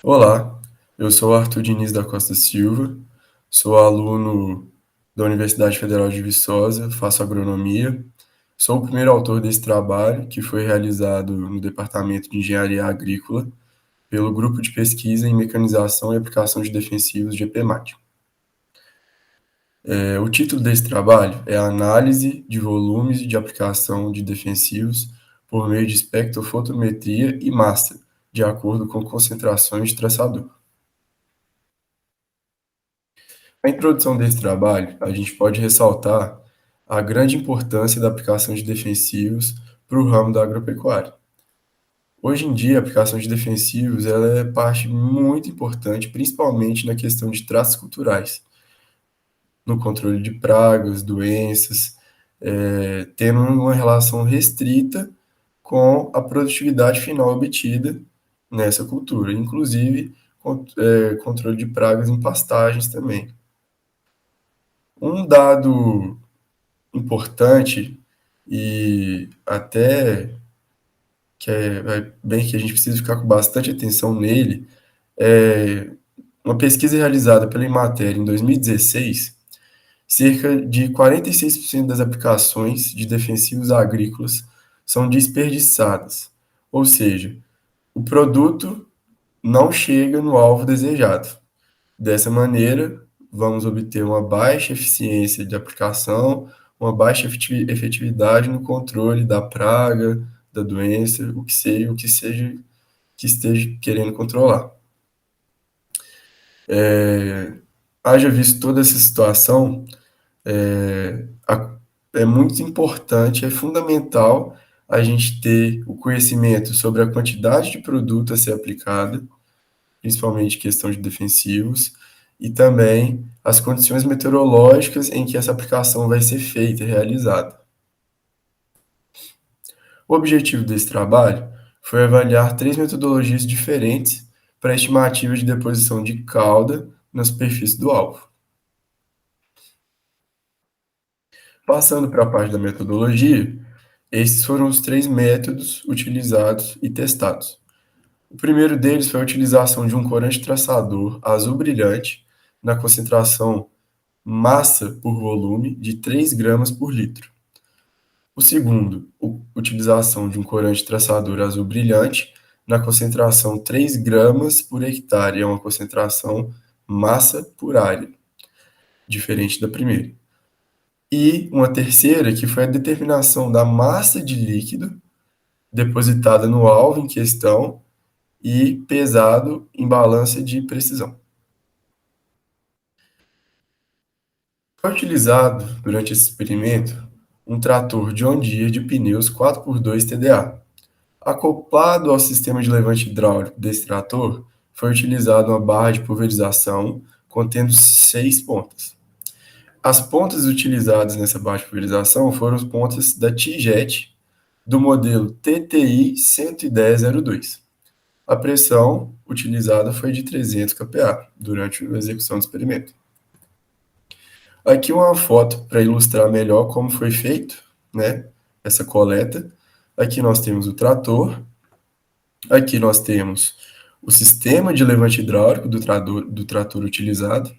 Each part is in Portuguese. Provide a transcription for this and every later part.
Olá, eu sou Arthur Diniz da Costa Silva, sou aluno da Universidade Federal de Viçosa, faço agronomia. Sou o primeiro autor desse trabalho, que foi realizado no Departamento de Engenharia Agrícola pelo Grupo de Pesquisa em Mecanização e Aplicação de Defensivos de EPMAT. O título desse trabalho é Análise de volumes de aplicação de defensivos por meio de espectrofotometria e massa, de acordo com concentrações de traçador. Na introdução desse trabalho, a gente pode ressaltar a grande importância da aplicação de defensivos para o ramo da agropecuária. Hoje em dia, a aplicação de defensivos ela é parte muito importante, principalmente na questão de traços culturais, no controle de pragas, doenças, tendo uma relação restrita com a produtividade final obtida nessa cultura, inclusive controle de pragas em pastagens também. Um dado importante e até bem que a gente precisa ficar com bastante atenção nele, é uma pesquisa realizada pela Emater em 2016, cerca de 46% das aplicações de defensivos agrícolas são desperdiçadas, ou seja, o produto não chega no alvo desejado. Dessa maneira, vamos obter uma baixa eficiência de aplicação, uma baixa efetividade no controle da praga, da doença, o que seja que esteja querendo controlar. Haja visto toda essa situação, é muito importante, é fundamental a gente ter o conhecimento sobre a quantidade de produto a ser aplicada, principalmente questão de defensivos, e também as condições meteorológicas em que essa aplicação vai ser feita e realizada. O objetivo desse trabalho foi avaliar três metodologias diferentes para a estimativa de deposição de cauda na superfície do alvo. Passando para a parte da metodologia, esses foram os três métodos utilizados e testados. O primeiro deles foi a utilização de um corante traçador azul brilhante na concentração massa por volume de 3 gramas por litro. O segundo, a utilização de um corante traçador azul brilhante na concentração 3 gramas por hectare, é uma concentração massa por área, diferente da primeira. E uma terceira, que foi a determinação da massa de líquido depositada no alvo em questão e pesado em balança de precisão. Foi utilizado, durante esse experimento, um trator John Deere de pneus 4x2 TDA. Acoplado ao sistema de levante hidráulico desse trator, foi utilizada uma barra de pulverização contendo 6 pontas. As pontas utilizadas nessa barra de pulverização foram as pontas da T-Jet do modelo TTI 11002. A pressão utilizada foi de 300 kPa durante a execução do experimento. Aqui uma foto para ilustrar melhor como foi feito, né, essa coleta. Aqui nós temos o trator, aqui nós temos o sistema de levante hidráulico do trator utilizado.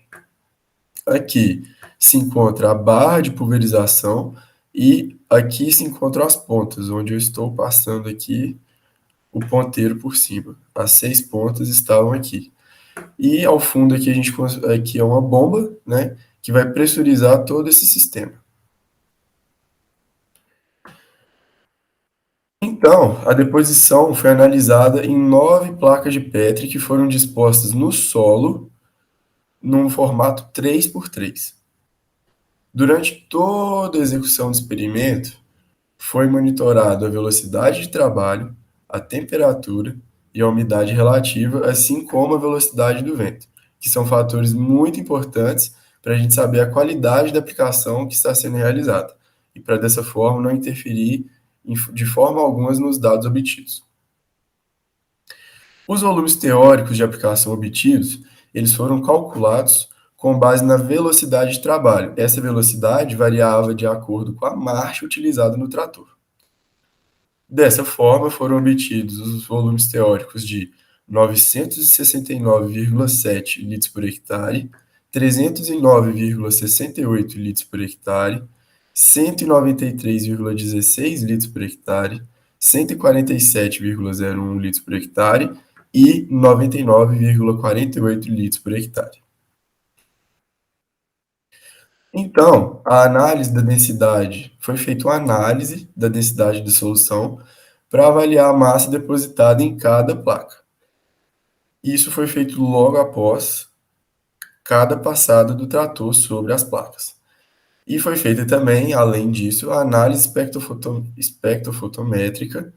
Aqui se encontra a barra de pulverização e aqui se encontram as pontas, onde eu estou passando aqui o ponteiro por cima. As 6 pontas estavam aqui. E ao fundo aqui aqui é uma bomba, né, que vai pressurizar todo esse sistema. Então, a deposição foi analisada em 9 placas de Petri que foram dispostas no solo num formato 3x3. Durante toda a execução do experimento, foi monitorado a velocidade de trabalho, a temperatura e a umidade relativa, assim como a velocidade do vento, que são fatores muito importantes para a gente saber a qualidade da aplicação que está sendo realizada e para dessa forma não interferir de forma alguma nos dados obtidos. Os volumes teóricos de aplicação obtidos, eles foram calculados com base na velocidade de trabalho. Essa velocidade variava de acordo com a marcha utilizada no trator. Dessa forma, foram obtidos os volumes teóricos de 969,7 litros por hectare, 309,68 litros por hectare, 193,16 litros por hectare, 147,01 litros por hectare e 99,48 litros por hectare. Então, a análise da densidade, foi feita uma análise da densidade de solução para avaliar a massa depositada em cada placa. Isso foi feito logo após cada passada do trator sobre as placas. E foi feita também, além disso, a análise espectrofotométrica,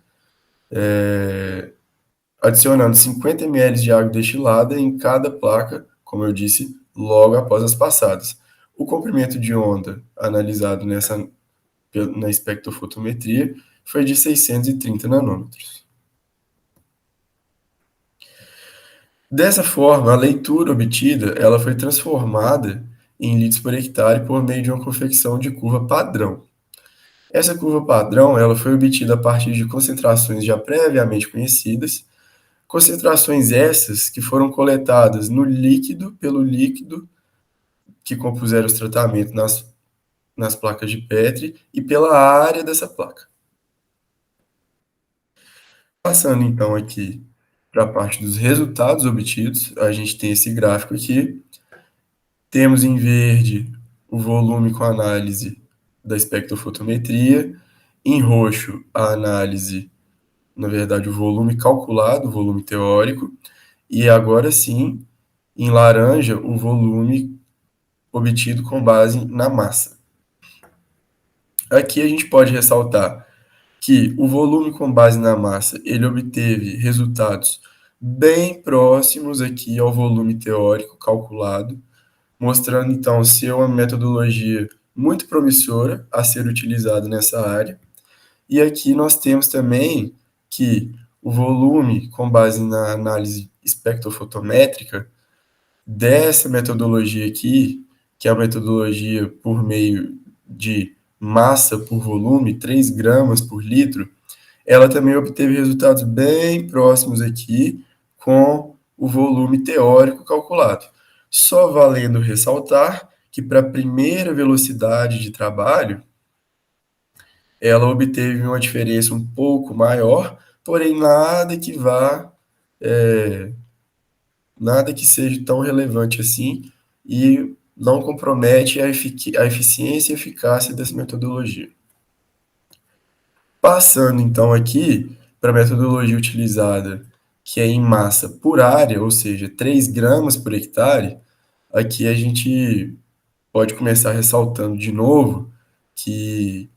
adicionando 50 ml de água destilada em cada placa, como eu disse, logo após as passadas. O comprimento de onda analisado na espectrofotometria foi de 630 nanômetros. Dessa forma, a leitura obtida ela foi transformada em litros por hectare por meio de uma confecção de curva padrão. Essa curva padrão ela foi obtida a partir de concentrações já previamente conhecidas, concentrações essas que foram coletadas no líquido pelo líquido que compuseram os tratamentos nas placas de Petri e pela área dessa placa. Passando então aqui para a parte dos resultados obtidos, a gente tem esse gráfico aqui. Temos em verde o volume com análise da espectrofotometria, em roxo a análise, na verdade, o volume calculado, o volume teórico, e agora sim, em laranja, o volume obtido com base na massa. Aqui a gente pode ressaltar que o volume com base na massa, ele obteve resultados bem próximos aqui ao volume teórico calculado, mostrando então ser uma metodologia muito promissora a ser utilizada nessa área. E aqui nós temos também que o volume com base na análise espectrofotométrica dessa metodologia aqui, que é a metodologia por meio de massa por volume, 3 gramas por litro, ela também obteve resultados bem próximos aqui com o volume teórico calculado. Só valendo ressaltar que para a primeira velocidade de trabalho, ela obteve uma diferença um pouco maior, porém nada que seja tão relevante assim e não compromete a eficiência e eficácia dessa metodologia. Passando então aqui para a metodologia utilizada, que é em massa por área, ou seja, 3 gramas por hectare, aqui a gente pode começar ressaltando de novo que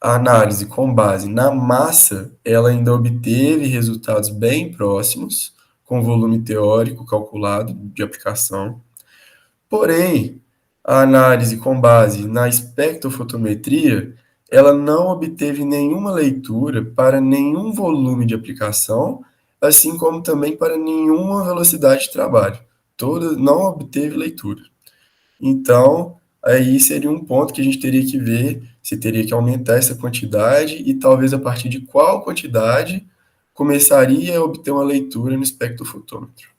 a análise com base na massa, ela ainda obteve resultados bem próximos, com volume teórico calculado de aplicação. Porém, a análise com base na espectrofotometria, ela não obteve nenhuma leitura para nenhum volume de aplicação, assim como também para nenhuma velocidade de trabalho. Toda não obteve leitura. Então, aí seria um ponto que a gente teria que ver se teria que aumentar essa quantidade e talvez a partir de qual quantidade começaria a obter uma leitura no espectrofotômetro.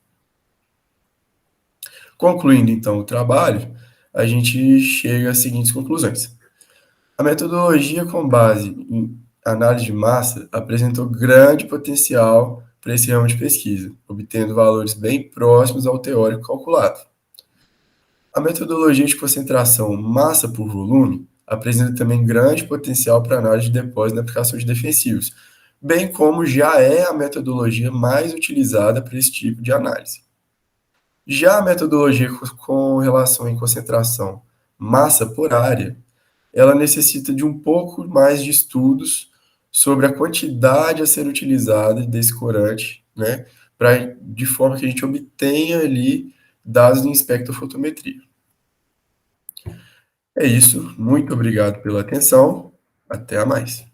Concluindo, então, o trabalho, a gente chega às seguintes conclusões. A metodologia com base em análise de massa apresentou grande potencial para esse ramo de pesquisa, obtendo valores bem próximos ao teórico calculado. A metodologia de concentração massa por volume apresenta também grande potencial para análise de depósito na aplicação de defensivos, bem como já é a metodologia mais utilizada para esse tipo de análise. Já a metodologia com relação em concentração massa por área, ela necessita de um pouco mais de estudos sobre a quantidade a ser utilizada desse corante, né, de forma que a gente obtenha ali dados em espectrofotometria. É isso, muito obrigado pela atenção, até a mais.